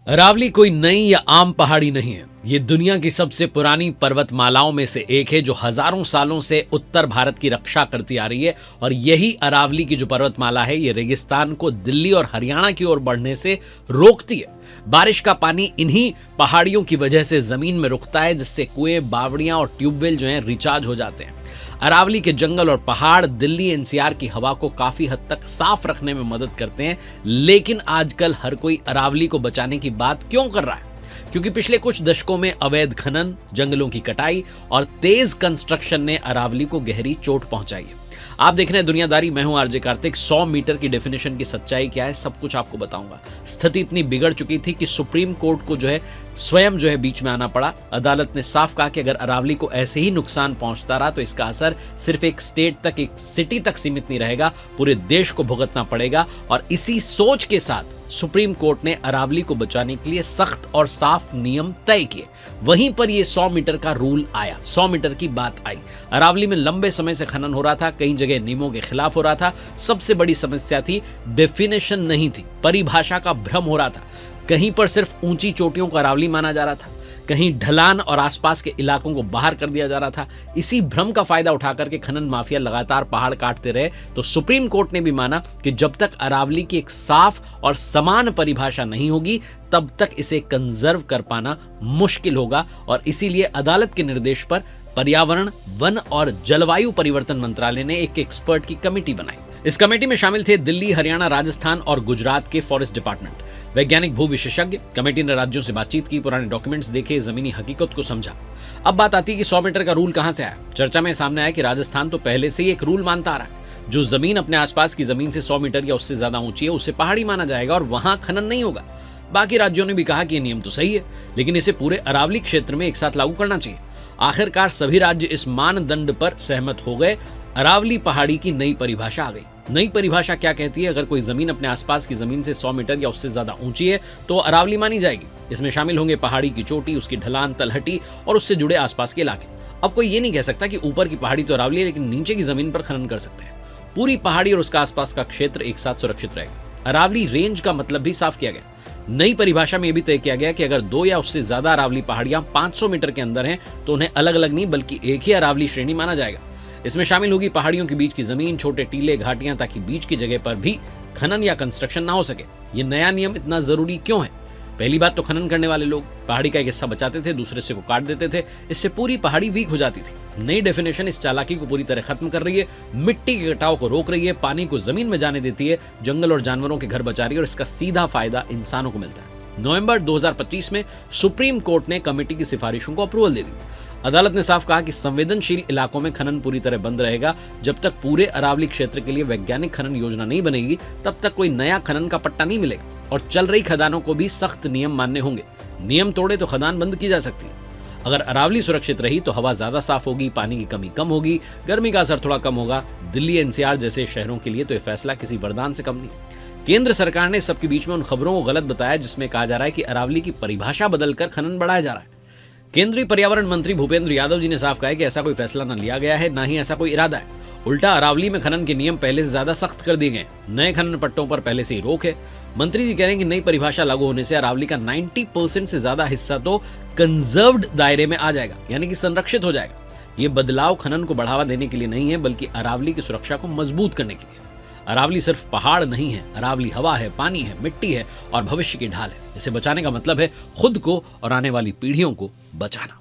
अरावली कोई नई या आम पहाड़ी नहीं है। ये दुनिया की सबसे पुरानी पर्वतमालाओं में से एक है जो हजारों सालों से उत्तर भारत की रक्षा करती आ रही है। और यही अरावली की जो पर्वतमाला है ये रेगिस्तान को दिल्ली और हरियाणा की ओर बढ़ने से रोकती है। बारिश का पानी इन्हीं पहाड़ियों की वजह से जमीन में रुकता है, जिससे कुएं, बावड़ियां और ट्यूबवेल जो हैं रिचार्ज हो जाते हैं। अरावली के जंगल और पहाड़ दिल्ली एनसीआर की हवा को काफी हद तक साफ रखने में मदद करते हैं। लेकिन आजकल हर कोई अरावली को बचाने की बात क्यों कर रहा है? क्योंकि पिछले कुछ दशकों में अवैध खनन, जंगलों की कटाई और तेज कंस्ट्रक्शन ने अरावली को गहरी चोट पहुंचाई है। आप देख रहे हैं दुनियादारी, मैं हूं आरजे कार्तिक। 100 मीटर की डेफिनेशन की सच्चाई क्या है, सब कुछ आपको बताऊंगा। स्थिति इतनी बिगड़ चुकी थी कि सुप्रीम कोर्ट को स्वयं बीच में आना पड़ा। अदालत ने साफ कहा कि अगर अरावली को ऐसे ही नुकसान पहुंचता रहा तो इसका असर सिर्फ एक स्टेट तक, एक सिटी तक सीमित नहीं रहेगा, पूरे देश को भुगतना पड़ेगा। और इसी सोच के साथ सुप्रीम कोर्ट ने अरावली को बचाने के लिए सख्त और साफ नियम तय किए। वहीं पर यह 100 मीटर का रूल आया, 100 मीटर की बात आई। अरावली में लंबे समय से खनन हो रहा था, कई जगह नियमों के खिलाफ हो रहा था। सबसे बड़ी समस्या थी डेफिनेशन नहीं थी, परिभाषा का भ्रम हो रहा था। कहीं पर सिर्फ ऊंची चोटियों को अरावली माना जा रहा था, कहीं ढलान और आसपास के इलाकों को बाहर कर दिया जा रहा था। इसी भ्रम का फायदा उठाकर के खनन माफिया लगातार पहाड़ काटते रहे। तो सुप्रीम कोर्ट ने भी माना कि जब तक अरावली की एक साफ और समान परिभाषा नहीं होगी तब तक इसे कंजर्व कर पाना मुश्किल होगा। और इसीलिए अदालत के निर्देश पर पर्यावरण, वन और जलवायु परिवर्तन मंत्रालय ने एक एक्सपर्ट की कमेटी बनाई। इस कमेटी में शामिल थे दिल्ली, हरियाणा, राजस्थान और गुजरात के फॉरेस्ट डिपार्टमेंट, वैज्ञानिक, भू विशेषज्ञ। कमेटी ने राज्यों से बातचीत की, पुराने डॉक्यूमेंट्स देखे, जमीनी हकीकत को समझा। अब बात आती है कि 100 मीटर का रूल कहां से आया। चर्चा में सामने आया कि राजस्थान तो पहले से ही एक रूल मानता आ रहा है, जो जमीन अपने आसपास की जमीन से 100 मीटर या उससे ज्यादा ऊंची है उसे पहाड़ी माना जाएगा और वहां खनन नहीं होगा। बाकी राज्यों ने भी कहा कि यह नियम तो सही है, लेकिन इसे पूरे अरावली क्षेत्र में एक साथ लागू करना चाहिए। आखिरकार सभी राज्य इस मानदंड पर सहमत हो गए। अरावली पहाड़ी की नई परिभाषा आ गई। नई परिभाषा क्या कहती है? अगर कोई जमीन अपने आसपास की जमीन से 100 मीटर या उससे ज्यादा ऊंची है तो अरावली मानी जाएगी। इसमें शामिल होंगे पहाड़ी की चोटी, उसकी ढलान, तलहटी और उससे जुड़े आसपास के इलाके। अब कोई ये नहीं कह सकता कि ऊपर की पहाड़ी तो अरावली है लेकिन नीचे की जमीन पर खनन कर सकते हैं। पूरी पहाड़ी और उसका आसपास का क्षेत्र एक साथ सुरक्षित रहेगा। अरावली रेंज का मतलब भी साफ किया गया। नई परिभाषा में यह भी तय किया गया कि अगर 2 या उससे ज्यादा अरावली पहाड़ियां 500 मीटर के अंदर हैं तो उन्हें अलग अलग नहीं बल्कि एक ही अरावली श्रेणी माना जाएगा। इसमें शामिल होगी पहाड़ियों के बीच की जमीन, छोटे टीले, घाटियां, ताकि बीच की जगह पर भी खनन या कंस्ट्रक्शन ना हो सके। ये नया नियम इतना जरूरी क्यों है? पहली बात तो खनन करने वाले लोग पहाड़ी का एक हिस्सा बचाते थे, दूसरे हिस्से को काट देते थे। इससे पूरी पहाड़ी वीक हो जाती थी। नई डेफिनेशन इस चालाकी को पूरी तरह खत्म कर रही है, मिट्टी के कटाव को रोक रही है, पानी को जमीन में जाने देती है, जंगल और जानवरों के घर बचा रही है और इसका सीधा फायदा इंसानों को मिलता है। नवंबर 2025 में सुप्रीम कोर्ट ने कमेटी की सिफारिशों को अप्रूवल दे दी। अदालत ने साफ कहा कि संवेदनशील इलाकों में खनन पूरी तरह बंद रहेगा। जब तक पूरे अरावली क्षेत्र के लिए वैज्ञानिक खनन योजना नहीं बनेगी तब तक कोई नया खनन का पट्टा नहीं मिलेगा। और चल रही खदानों को भी सख्त नियम मानने होंगे। नियम तोड़े तो खदान बंद की जा सकती है। अगर अरावली सुरक्षित रही तो हवा ज्यादा साफ होगी, पानी की कमी कम होगी, गर्मी का असर थोड़ा कम होगा। दिल्ली एनसीआर जैसे शहरों के लिए तो यह फैसला किसी वरदान से कम नहीं। केंद्र सरकार ने सबके बीच में उन खबरों को गलत बताया जिसमें कहा जा रहा है कि अरावली की परिभाषा बदलकर खनन बढ़ाया जा रहा है। केंद्रीय पर्यावरण मंत्री भूपेंद्र यादव जी ने साफ कहा है कि ऐसा कोई फैसला न लिया गया है, ना ही ऐसा कोई इरादा है। उल्टा अरावली में खनन के नियम पहले से ज्यादा सख्त कर दिए गए। नए खनन पट्टों पर पहले से ही रोक है। मंत्री जी कह रहे हैं कि नई परिभाषा लागू होने से अरावली का 90% से ज्यादा हिस्सा तो कंजर्व्ड दायरे में आ जाएगा, यानी कि संरक्षित हो जाएगा। ये बदलाव खनन को बढ़ावा देने के लिए नहीं है बल्कि अरावली की सुरक्षा को मजबूत करने के लिए। अरावली सिर्फ पहाड़ नहीं है, अरावली हवा है, पानी है, मिट्टी है और भविष्य की ढाल है। इसे बचाने का मतलब है खुद को और आने वाली पीढ़ियों को बचाना।